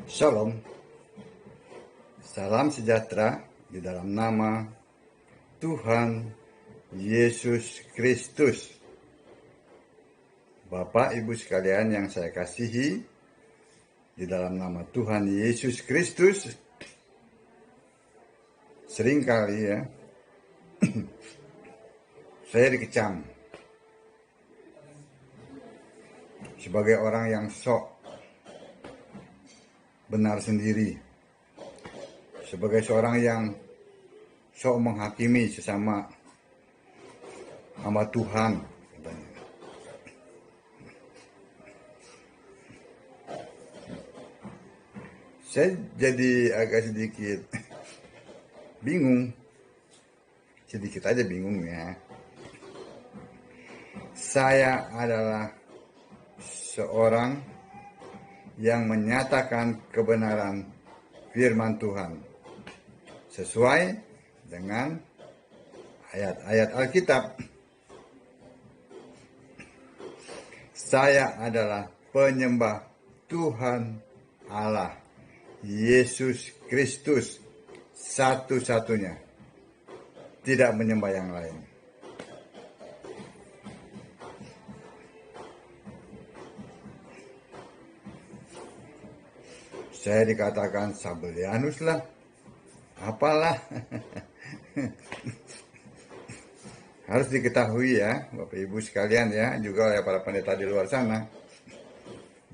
Shalom, salam sejahtera di dalam nama Tuhan Yesus Kristus. Bapak Ibu sekalian yang saya kasihi, di dalam nama Tuhan Yesus Kristus, seringkali saya dikecam sebagai orang yang sok benar sendiri, sebagai seorang yang sok menghakimi sesama hamba Tuhan, katanya. Saya jadi agak sedikit bingung, sedikit aja bingung ya. Saya adalah seorang yang menyatakan kebenaran firman Tuhan sesuai dengan ayat-ayat Alkitab. Saya adalah penyembah Tuhan Allah Yesus Kristus satu-satunya, tidak menyembah yang lain. Saya dikatakan Sabellianus lah, apalah. Harus diketahui ya, Bapak Ibu sekalian ya, juga oleh para pendeta di luar sana,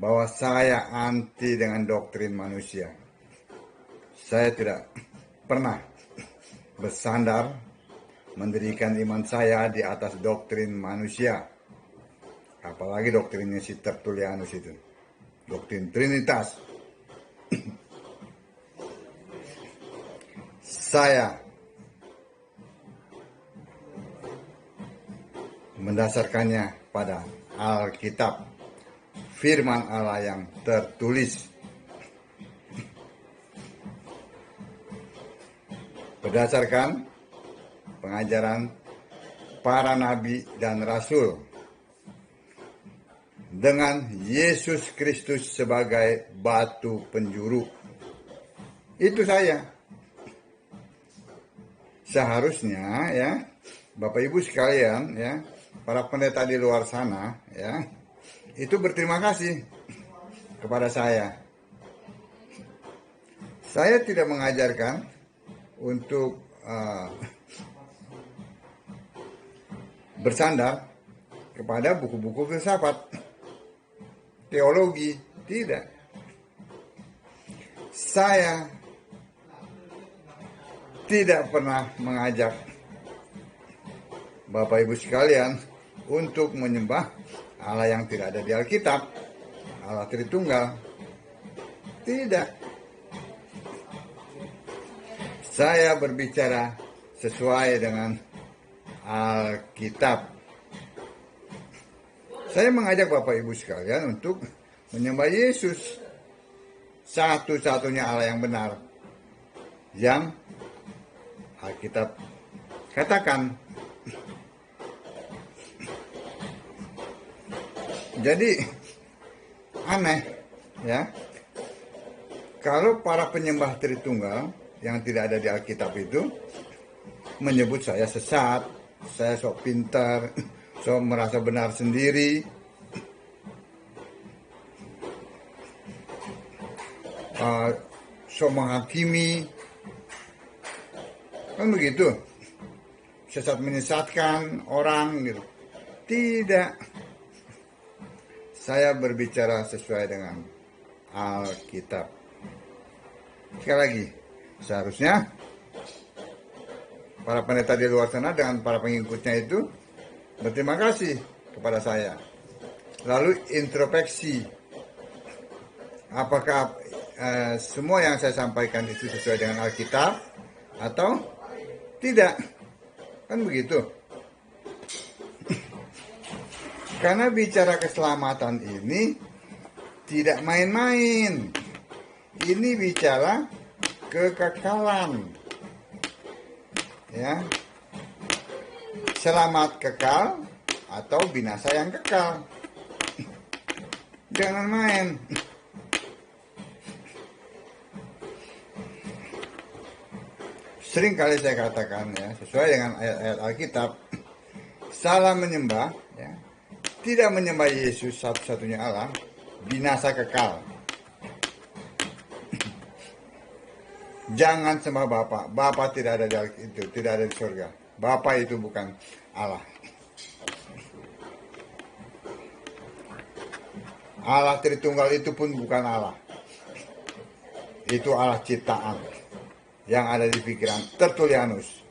bahwa saya anti dengan doktrin manusia. Saya tidak pernah bersandar mendirikan iman saya di atas doktrin manusia. Apalagi doktrinnya si Tertullianus itu, doktrin Trinitas. Saya mendasarkannya pada Alkitab, firman Allah yang tertulis, berdasarkan pengajaran para nabi dan rasul, dengan Yesus Kristus sebagai batu penjuru. Itu saya. Seharusnya ya, Bapak Ibu sekalian ya, para pendeta di luar sana ya, itu berterima kasih kepada saya. Saya tidak mengajarkan untuk bersandar kepada buku-buku filsafat, teologi, tidak. Saya tidak pernah mengajak Bapak Ibu sekalian untuk menyembah Allah yang tidak ada di Alkitab, Allah Tritunggal. Tidak. Saya berbicara sesuai dengan Alkitab. Saya mengajak Bapak Ibu sekalian untuk menyembah Yesus, satu-satunya Allah yang benar, yang Alkitab katakan. Jadi aneh ya, kalau para penyembah Tritunggal yang tidak ada di Alkitab itu menyebut saya sesat, saya sok pintar, sok merasa benar sendiri, sok menghakimi, kan begitu, sesat menyesatkan orang gitu. Tidak, saya berbicara sesuai dengan Alkitab. Sekali lagi, seharusnya para pendeta di luar sana dengan para pengikutnya itu berterima kasih kepada saya. Lalu introspeksi, apakah semua yang saya sampaikan itu sesuai dengan Alkitab atau tidak, kan begitu. Karena bicara keselamatan ini tidak main-main. Ini bicara kekekalan. Ya. Selamat kekal atau binasa yang kekal. Jangan main. sering kali saya katakan ya, sesuai dengan ayat-ayat Alkitab, salah menyembah ya, tidak menyembah Yesus satu-satunya Allah, binasa kekal. Jangan sembah Bapa. Bapa tidak ada itu, tidak ada di surga. Bapa itu bukan Allah. Allah Tritunggal itu pun bukan Allah. Itu Allah ciptaan yang ada di pikiran Tertullianus,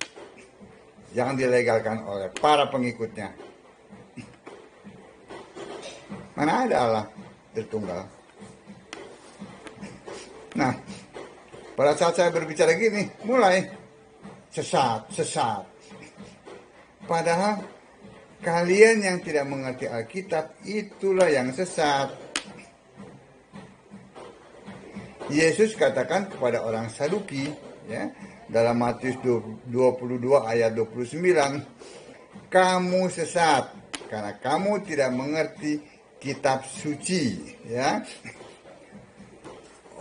yang dilegalkan oleh para pengikutnya. Mana ada Allah Tritunggal? Nah, pada saat saya berbicara gini, mulai sesat. Padahal kalian yang tidak mengerti Alkitab, itulah yang sesat. Yesus katakan kepada orang Saduki, ya, dalam Matius 22 ayat 29, kamu sesat karena kamu tidak mengerti kitab suci, ya.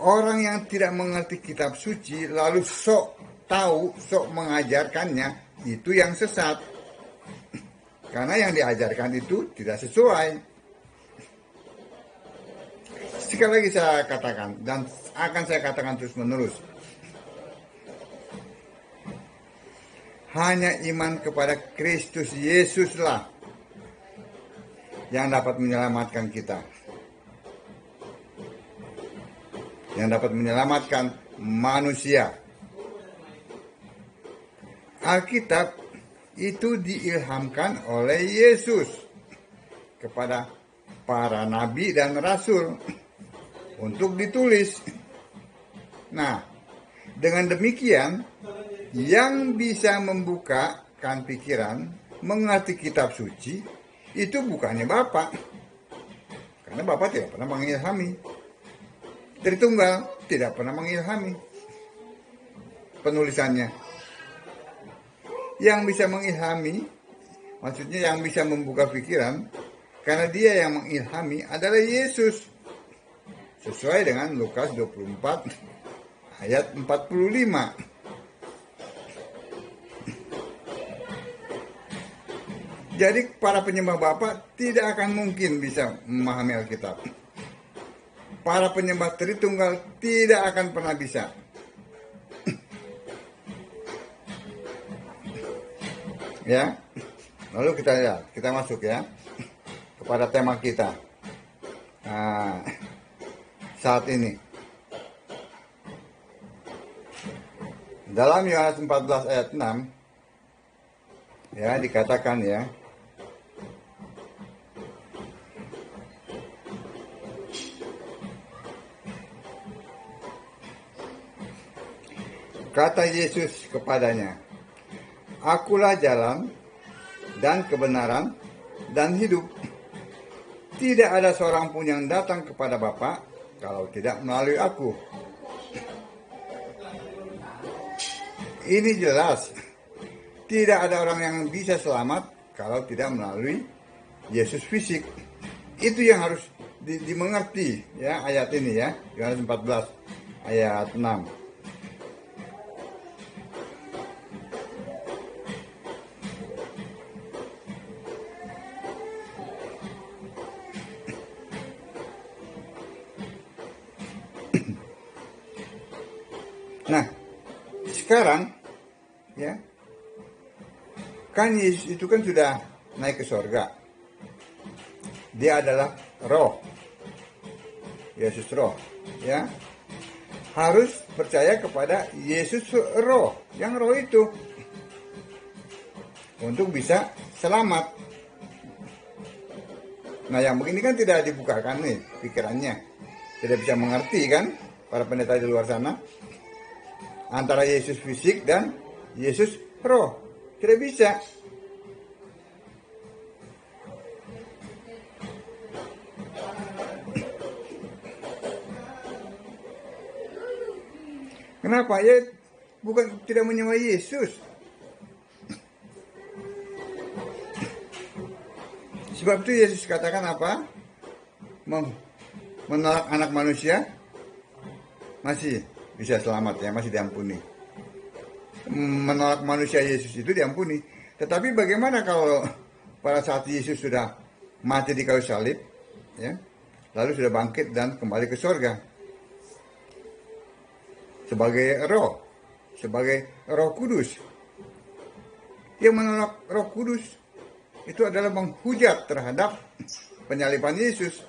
Orang yang tidak mengerti kitab suci lalu sok tahu, sok mengajarkannya, itu yang sesat. Karena yang diajarkan itu tidak sesuai. Sekali lagi saya katakan, dan akan saya katakan terus menerus, hanya iman kepada Kristus Yesuslah yang dapat menyelamatkan kita, yang dapat menyelamatkan manusia. Alkitab itu diilhamkan oleh Yesus kepada para nabi dan rasul untuk ditulis. Nah, dengan demikian, yang bisa membukakan pikiran, mengerti kitab suci, itu bukannya Bapa. Karena Bapa tidak pernah mengilhami. Tritunggal tidak pernah mengilhami penulisannya. Yang bisa mengilhami, maksudnya yang bisa membuka pikiran, karena dia yang mengilhami adalah Yesus. Sesuai dengan Lukas 24 ayat 45. Jadi para penyembah Bapa tidak akan mungkin bisa memahami Alkitab. Para penyembah Tritunggal tidak akan pernah bisa. Ya, lalu kita lihat, kita masuk ya kepada tema kita. Nah, saat ini dalam Yohanes 14 ayat 6 ya dikatakan ya, kata Yesus kepadanya, akulah jalan dan kebenaran dan hidup. Tidak ada seorang pun yang datang kepada Bapa kalau tidak melalui aku. Ini jelas. Tidak ada orang yang bisa selamat kalau tidak melalui Yesus fisik. Itu yang harus dimengerti ya ayat ini ya. Yohanes 14 ayat 6. Nah, sekarang ya, kan Yesus itu kan sudah naik ke surga. Dia adalah roh. Yesus roh, ya. Harus percaya kepada Yesus roh, yang roh itu untuk bisa selamat. Nah, yang begini kan tidak dibukakan nih pikirannya. Tidak bisa mengerti kan para pendeta di luar sana. Antara Yesus fisik dan Yesus roh. Tidak bisa. Kenapa? Ya bukan tidak menyembah Yesus. Sebab itu Yesus katakan apa? Menolak anak manusia masih bisa selamat ya, masih diampuni. menolak manusia Yesus itu diampuni. Tetapi bagaimana kalau pada saat Yesus sudah mati di kayu salib, ya, lalu sudah bangkit dan kembali ke surga sebagai Roh Kudus? Yang menolak Roh Kudus itu adalah menghujat terhadap penyaliban Yesus.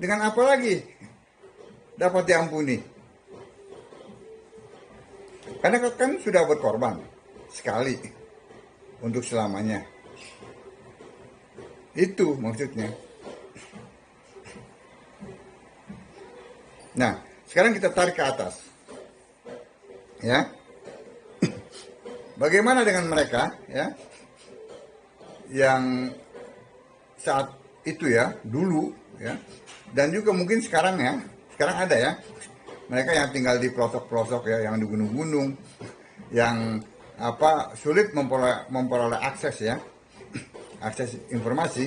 Dengan apa lagi dapat diampuni? Karena kan sudah berkorban sekali untuk selamanya. Itu maksudnya. Nah, sekarang kita tarik ke atas. Ya. Bagaimana dengan mereka, ya, yang saat itu, ya, dulu, ya, dan juga mungkin sekarang, ya, sekarang ada, ya, mereka yang tinggal di pelosok-pelosok, ya, yang di gunung-gunung, yang sulit memperoleh akses, ya, akses informasi,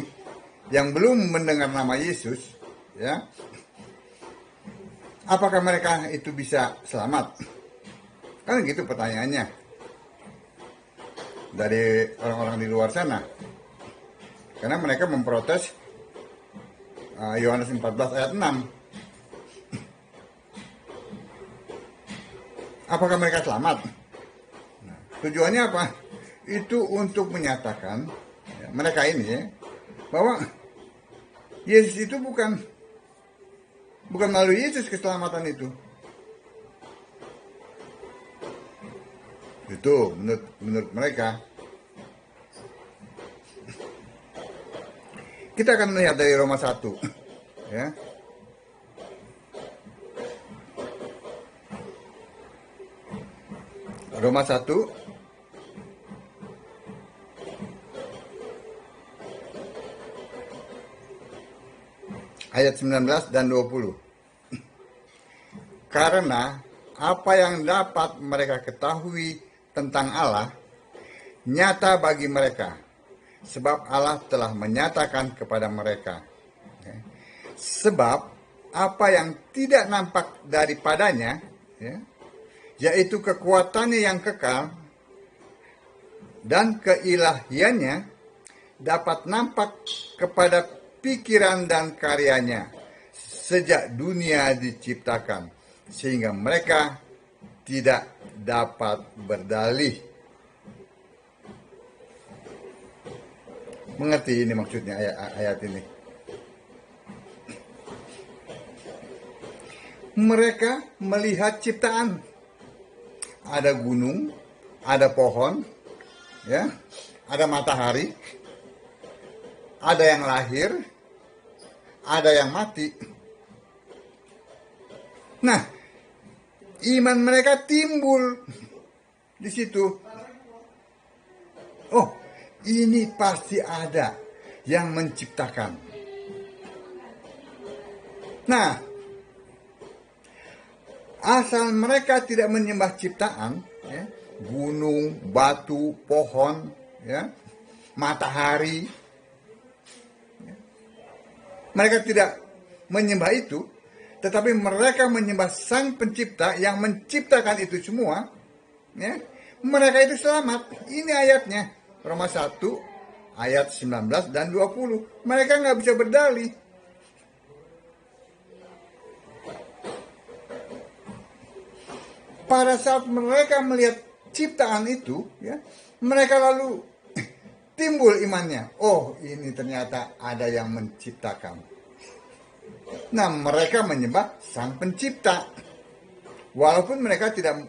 yang belum mendengar nama Yesus, ya, apakah mereka itu bisa selamat? Kan gitu pertanyaannya dari orang-orang di luar sana, karena mereka memprotes Yohanes 14 ayat 6. Apakah mereka selamat? Nah, tujuannya apa? Itu untuk menyatakan, ya, mereka ini, ya, bahwa Yesus itu bukan melalui Yesus keselamatan itu. Itu menurut mereka. Kita akan melihat dari Roma 1, ya. Roma 1 ayat 19 dan 20. Karena apa yang dapat mereka ketahui tentang Allah nyata bagi mereka, sebab Allah telah menyatakan kepada mereka. Sebab apa yang tidak nampak daripadanya, ya, yaitu kekuatannya yang kekal dan keilahiannya, dapat nampak kepada pikiran dan karyanya sejak dunia diciptakan, sehingga mereka tidak dapat berdalih. Mengerti ini maksudnya ayat ini? Mereka melihat ciptaan. Ada gunung, ada pohon, ya, ada matahari, ada yang lahir, ada yang mati. Nah, iman mereka timbul di situ. Oh, ini pasti ada yang menciptakan. Nah, asal mereka tidak menyembah ciptaan, ya, gunung, batu, pohon, ya, matahari, ya, mereka tidak menyembah itu, tetapi mereka menyembah Sang Pencipta yang menciptakan itu semua, ya, mereka itu selamat. Ini ayatnya, Roma 1 ayat 19 dan 20. Mereka nggak bisa berdalih. Pada saat mereka melihat ciptaan itu, ya, mereka lalu timbul imannya. Oh, ini ternyata ada yang menciptakan. Nah, mereka menyembah Sang Pencipta, walaupun mereka tidak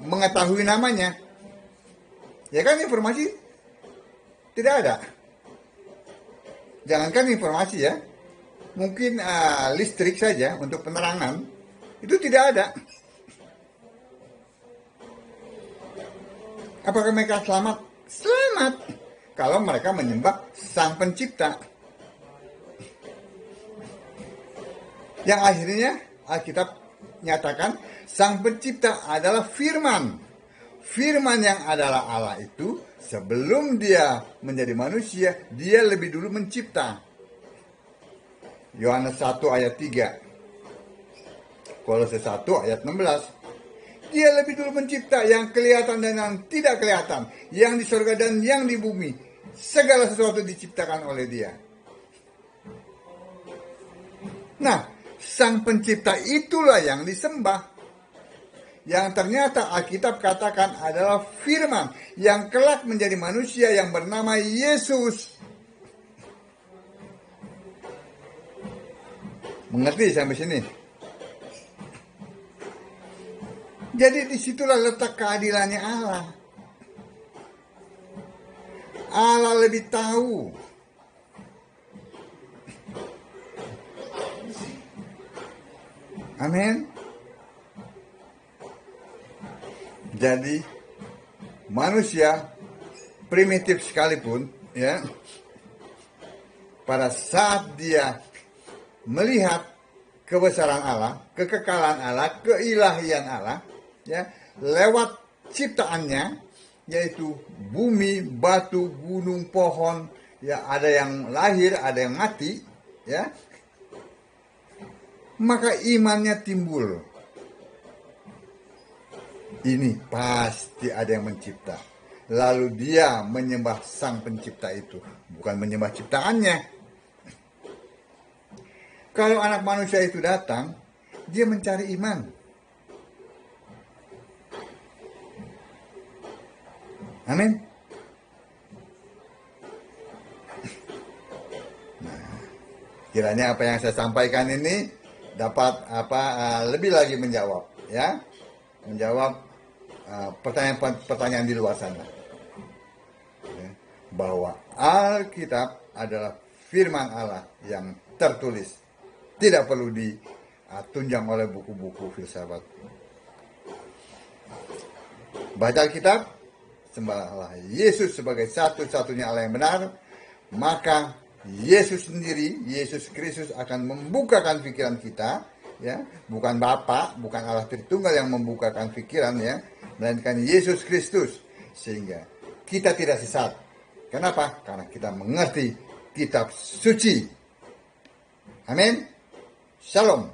mengetahui namanya. Ya kan, informasi tidak ada. Jangankan informasi, ya, mungkin listrik saja untuk penerangan itu tidak ada. Apakah mereka selamat? Selamat kalau mereka menyembah Sang Pencipta. Yang akhirnya Alkitab nyatakan Sang Pencipta adalah Firman. Firman yang adalah Allah itu, sebelum dia menjadi manusia, dia lebih dulu mencipta. Yohanes 1 ayat 3. Kolose 1 ayat 16. Dia lebih dulu mencipta yang kelihatan dan yang tidak kelihatan, yang di surga dan yang di bumi. Segala sesuatu diciptakan oleh Dia. Nah, Sang Pencipta itulah yang disembah. Yang ternyata Alkitab katakan adalah firman yang kelak menjadi manusia yang bernama Yesus. Mengerti sampai sini? Jadi disitulah letak keadilannya Allah. Allah lebih tahu. Amin. Jadi manusia primitif sekalipun, ya, pada saat dia melihat kebesaran Allah, kekekalan Allah, keilahian Allah, ya, lewat ciptaannya, yaitu bumi, batu, gunung, pohon, ya, ada yang lahir, ada yang mati, ya, maka imannya timbul. Ini pasti ada yang mencipta. Lalu dia menyembah Sang Pencipta itu, bukan menyembah ciptaannya. Kalau anak manusia itu datang, dia mencari iman. Amin. Nah, kiranya apa yang saya sampaikan ini dapat lebih lagi menjawab, ya, menjawab pertanyaan-pertanyaan di luar sana, ya, bahwa Alkitab adalah firman Allah yang tertulis, tidak perlu ditunjang oleh buku-buku filsafat. Baca Alkitab, sembahlah Yesus sebagai satu-satunya Allah yang benar, maka Yesus sendiri, Yesus Kristus akan membukakan pikiran kita, ya, bukan Bapa, bukan Allah Tritunggal yang membukakan pikiran, ya, melainkan Yesus Kristus, sehingga kita tidak sesat. Kenapa? Karena kita mengerti kitab suci. Amin. Shalom.